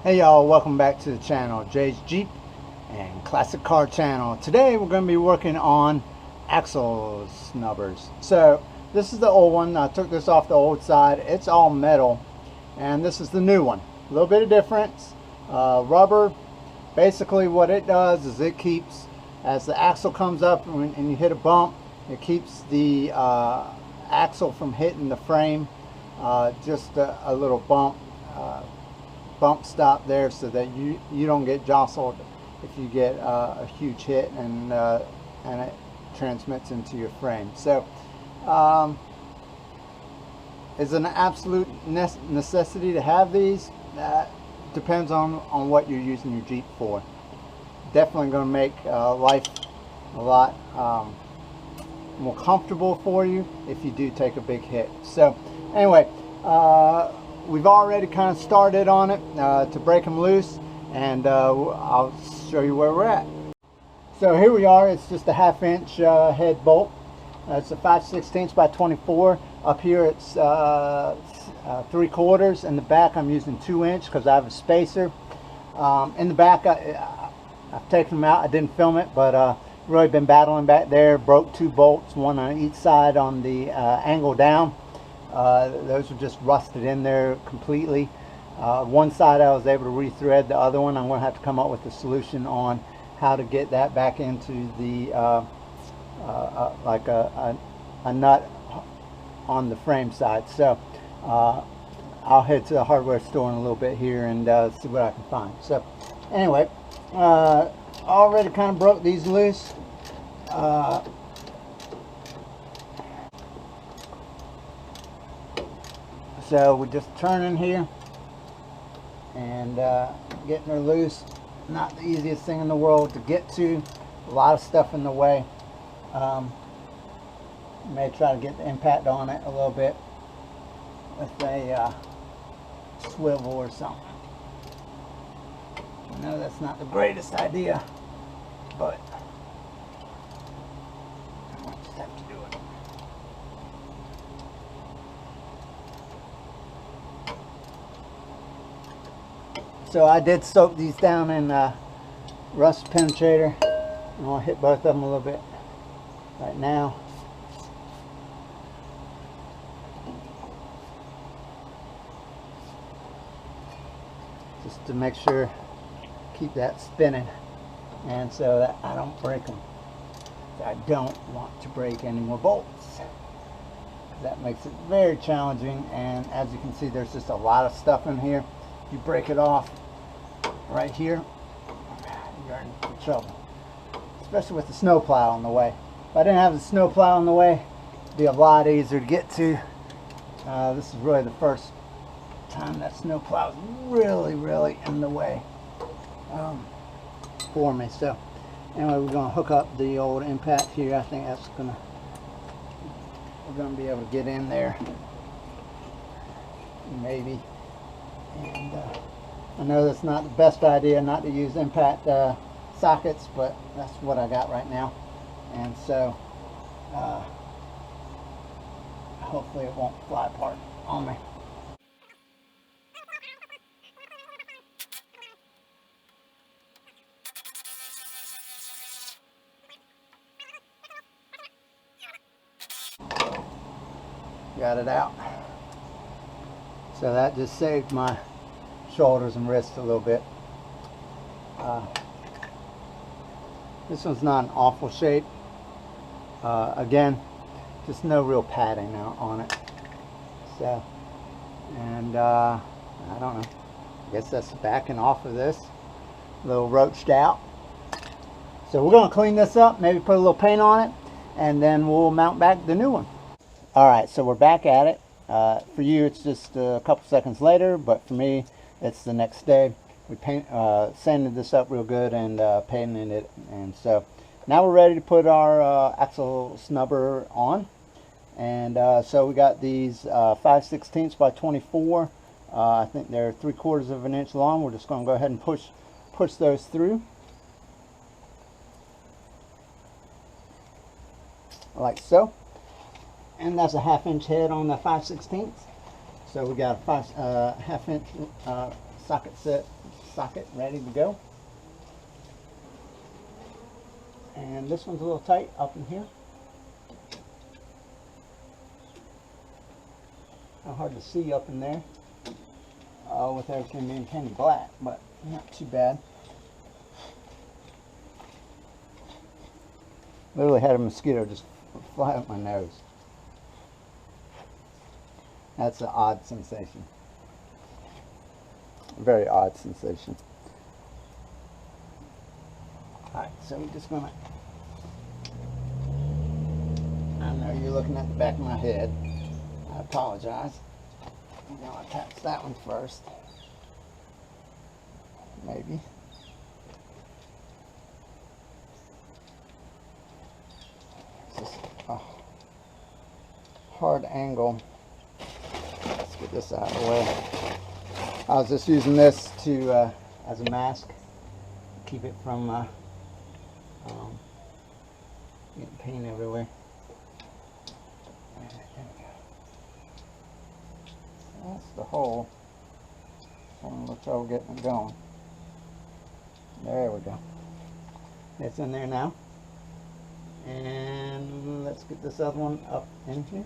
Hey y'all, welcome back to the channel, Jay's Jeep and Classic Car Channel. Today we're going to be working on axle snubbers. So this is the old one. I took this off the old side. It's all metal, and this is the new one. A little bit of difference. Rubber. Basically what it does is it keeps, as the axle comes up and you hit a bump, it keeps the axle from hitting the frame. Just a little bump stop there, so that you don't get jostled if you get a huge hit and it transmits into your frame. So is an absolute necessity to have these. Depends on what you're using your Jeep for. Definitely going to make life a lot more comfortable for you if you do take a big hit. So anyway, we've already kind of started on it to break them loose, and I'll show you where we're at. So here we are. It's just a 1/2 inch head bolt. It's a 5/16 by 24. Up here it's 3/4. In the back I'm using 2 inch because I have a spacer. In the back I've taken them out. I didn't film it, but really been battling back there. Broke 2 bolts, one on each side on the angle down. Those are just rusted in there completely. One side I was able to rethread, the other one I'm going to have to come up with a solution on how to get that back into the like a nut on the frame side. So I'll head to the hardware store in a little bit here and see what I can find. So anyway, already kind of broke these loose. So we're just turning here and getting her loose. Not the easiest thing in the world to get to. A lot of stuff in the way. May try to get the impact on it a little bit with a swivel or something. I know that's not the greatest idea, but I just have to do it. So I did soak these down in rust penetrator. I'm going to hit both of them a little bit right now. Just to make sure, keep that spinning, and so that I don't break them. I don't want to break any more bolts. That makes it very challenging, and as you can see, there's just a lot of stuff in here. If you break it off right here, you're in trouble, especially with the snowplow in the way. If I didn't have the snowplow in the way, it'd be a lot easier to get to. This is really the first time that snowplow is really in the way for me. So anyway, we're going to hook up the old impact here. I think that's we're going to be able to get in there, maybe. And I know that's not the best idea not to use impact sockets, but that's what I got right now, and so hopefully it won't fly apart on me. Got it out. So that just saved my shoulders and wrists a little bit. This one's not an awful shape. Again, just no real padding now on it. So, and I don't know. I guess that's backing off of this. A little roached out. So we're going to clean this up, maybe put a little paint on it, and then we'll mount back the new one. Alright, so we're back at it. For you it's just a couple seconds later, but for me it's the next day. We sanded this up real good and painted it, and so now we're ready to put our axle snubber on. And so we got these 5/16 by 24. I think they're 3/4 of an inch long. We're just going to go ahead and push those through like so. And that's a 1/2 inch head on the 5/16. So we got a 1/2 inch socket ready to go. And this one's a little tight up in here. Not hard to see up in there with everything being painted black, but not too bad. Literally had a mosquito just fly up my nose. That's an odd sensation. A very odd sensation. Alright, so we're just gonna, I know you're looking at the back of my head. I apologize. I'm gonna attach that one first. Maybe. It's just a hard angle. Let's get this out of the way. I was just using this to as a mask, keep it from getting paint everywhere. There we go. That's the hole. So I'm gonna try getting it going. There we go. It's in there now. And let's get this other one up in here.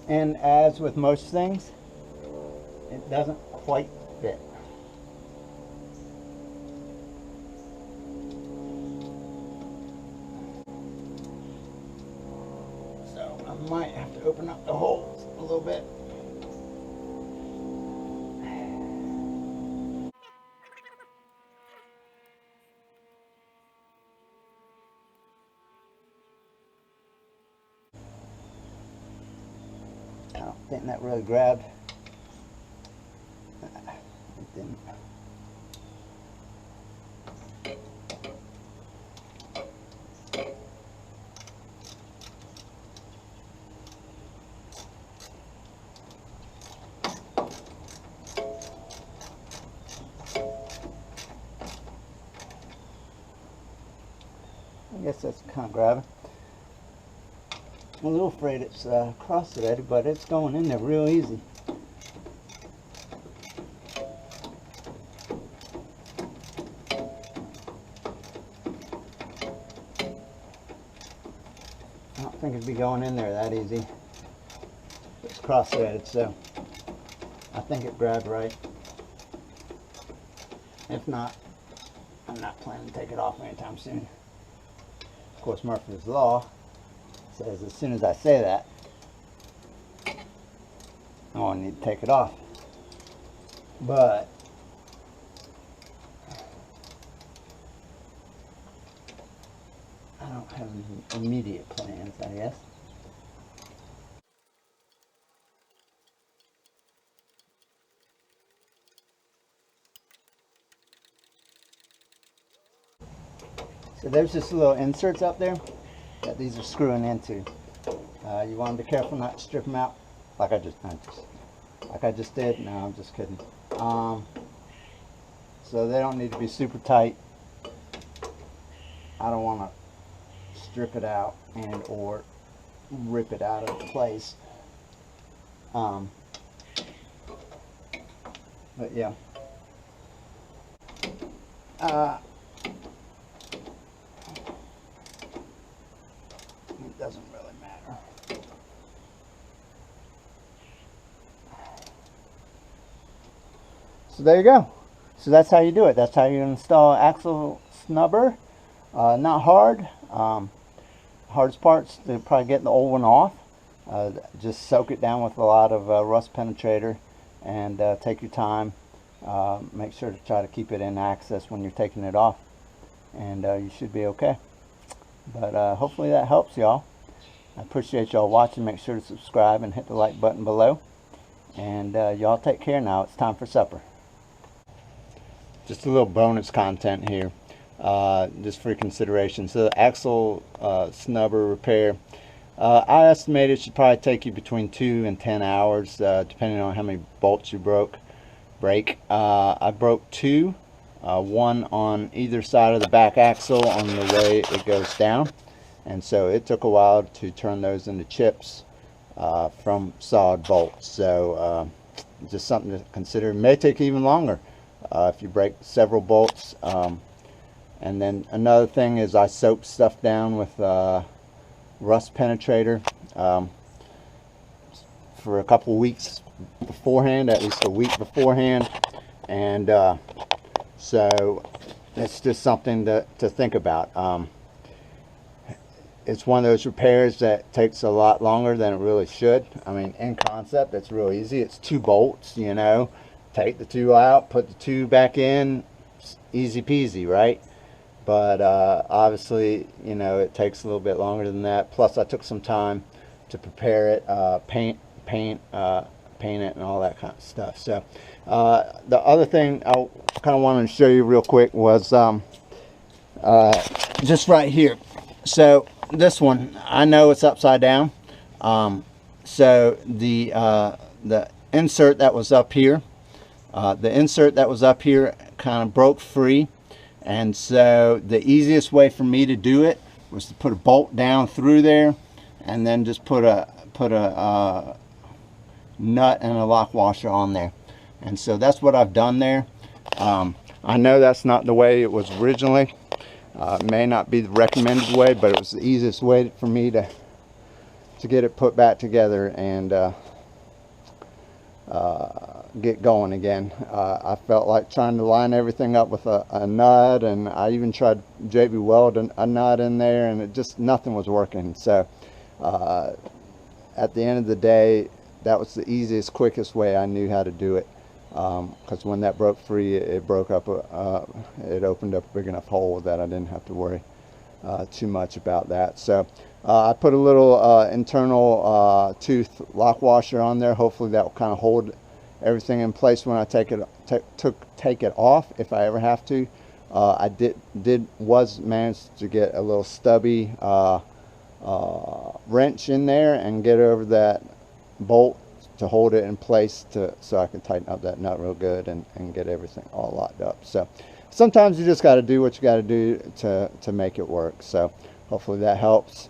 And as with most things, it doesn't quite fit. So I might have to open up the holes a little bit. I don't think that really grabbed. It didn't. I guess that's kind of grabbing. I'm a little afraid it's cross-threaded, but it's going in there real easy. I don't think it'd be going in there that easy. It's cross-threaded, so I think it grabbed right. If not, I'm not planning to take it off anytime soon. Of course, Murphy's Law says as soon as I say that, I won't need to take it off. But I don't have any immediate plans, I guess. So there's just little inserts up there that these are screwing into. You want to be careful not to strip them out like I just did. No, I'm just kidding. So they don't need to be super tight. I don't want to strip it out and or rip it out of place. But yeah. It doesn't really matter. So there you go. So that's how you do it. That's how you install Axle Snubber. Not hard. Hardest part's to probably get the old one off. Just soak it down with a lot of rust penetrator and take your time. Make sure to try to keep it in access when you're taking it off, and you should be okay. But hopefully that helps y'all. I appreciate y'all watching. Make sure to subscribe and hit the like button below. And y'all take care now. It's time for supper. Just a little bonus content here, just for consideration. So the Axle Snubber repair, I estimate it should probably take you between 2 and 10 hours, depending on how many bolts you break. I broke 2 one on either side of the back axle on the way it goes down, and so it took a while to turn those into chips from solid bolts. So just something to consider. It may take even longer if you break several bolts. And then another thing is I soap stuff down with rust penetrator for a couple weeks beforehand, at least a week beforehand, and so it's just something to think about. It's one of those repairs that takes a lot longer than it really should. I mean, in concept, it's real easy. It's 2 bolts, you know. Take the 2 out, put the 2 back in, easy peasy, right? But obviously, you know, it takes a little bit longer than that. Plus, I took some time to prepare it, paint it, and all that kind of stuff. So the other thing I kind of wanted to show you real quick was just right here. So this one, I know it's upside down. So the insert that was up here, kind of broke free, and so the easiest way for me to do it was to put a bolt down through there, and then just put a nut and a lock washer on there. And so that's what I've done there. I know that's not the way it was originally. It may not be the recommended way, but it was the easiest way for me to get it put back together and get going again. I felt like trying to line everything up with a nut, and I even tried JB weld a nut in there, and it just, nothing was working. So at the end of the day, that was the easiest, quickest way I knew how to do it, because when that broke free, it broke up, it opened up a big enough hole that I didn't have to worry too much about that. So I put a little internal tooth lock washer on there. Hopefully that will kind of hold everything in place when I take it off, if I ever have to. I was managed to get a little stubby wrench in there and get over that bolt to hold it in place, so I can tighten up that nut real good and get everything all locked up. So sometimes you just got to do what you got to do to make it work. So hopefully that helps.